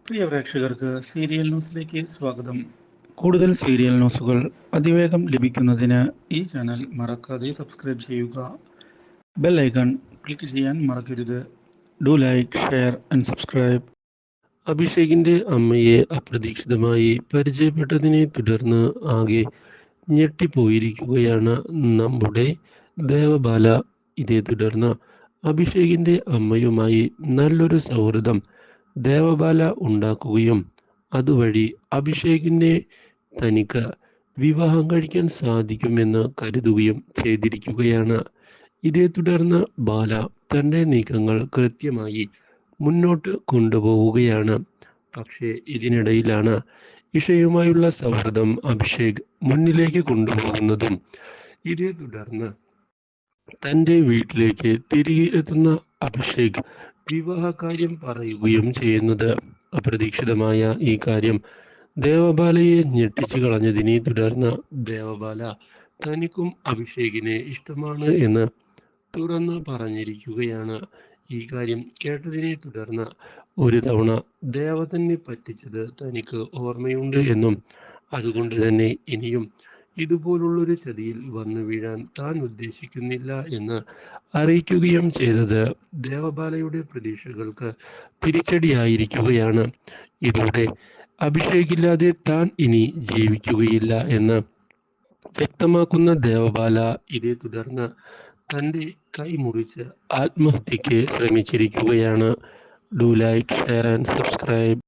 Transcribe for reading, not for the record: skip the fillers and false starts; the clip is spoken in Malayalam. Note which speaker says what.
Speaker 1: പ്രിയ പ്രേക്ഷകർക്ക് സീരിയൽ ന്യൂസിലേക്ക് സ്വാഗതം. കൂടുതൽ സീരിയൽ ന്യൂസുകൾ അതിവേഗം ലഭിക്കുന്നതിന് ഈ ചാനൽ മറക്കാതെ സബ്സ്ക്രൈബ് ചെയ്യുക. ബെൽ ഐക്കൺ ക്ലിക്ക് ചെയ്യാൻ മറക്കരുത്. Do like, share and subscribe.
Speaker 2: അഭിഷേകിന്റെ അമ്മയെ അപ്രതീക്ഷിതമായി പരിചയപ്പെട്ടതിനെ തുടർന്ന് ആകെ ഞെട്ടിപ്പോയിരിക്കുകയാണ് നമ്മുടെ ദേവബാല. ഇതേ തുടർന്ന് അഭിഷേകിന്റെ അമ്മയുമായി നല്ലൊരു സൗഹൃദം ദേവബാല ഉണ്ടാക്കുകയും അതുവഴി അഭിഷേകിനെ തനിക്ക് വിവാഹം കഴിക്കാൻ സാധിക്കുമെന്ന് കരുതുകയും ചെയ്തിരിക്കുകയാണ്. ഇതേ തുടർന്ന് ബാല തൻ്റെ നീക്കങ്ങൾ കൃത്യമായി മുന്നോട്ട് കൊണ്ടുപോവുകയാണ്. പക്ഷേ ഇതിനിടയിലാണ് ഇഷയുമായുള്ള സൗഹൃദം അഭിഷേക് മുന്നിലേക്ക് കൊണ്ടുപോകുന്നതും ഇതേ തുടർന്ന് തൻ്റെ വീട്ടിലേക്ക് തിരികെ എത്തുന്ന അഭിഷേക് വിവാഹകാര്യം പറയുകയും ചെയ്യുന്നത്. അപ്രതീക്ഷിതമായ ഈ കാര്യം ദേവബാലയെ ഞെട്ടിച്ചു കളഞ്ഞതിനെ തുടർന്ന് ദേവബാല തനിക്കും അഭിഷേകിനെ ഇഷ്ടമാണ് എന്ന് തുറന്ന് പറഞ്ഞിരിക്കുകയാണ്. ഈ കാര്യം കേട്ടതിനെ തുടർന്ന് ഒരു തവണ ദേവ തന്നെ പറ്റിച്ചത് തനിക്ക് ഓർമ്മയുണ്ട് എന്നും അതുകൊണ്ട് തന്നെ ഇനിയും ഇതുപോലുള്ളൊരു ചതിയിൽ വന്നു വീഴാൻ താൻ ഉദ്ദേശിക്കുന്നില്ല എന്ന് അറിയിക്കുകയും ചെയ്തത് ദേവബാലയുടെ പ്രതീക്ഷകൾക്ക് തിരിച്ചടിയായിരിക്കുകയാണ്. ഇതോടെ അഭിഷേകില്ലാതെ താൻ ഇനി ജീവിക്കുകയില്ല എന്ന് വ്യക്തമാക്കുന്ന ദേവബാല ഇതേ തുടർന്ന് തൻ്റെ കൈ മുറിച്ച് ആത്മഹത്യക്ക് ശ്രമിച്ചിരിക്കുകയാണ്. Do like, share and subscribe.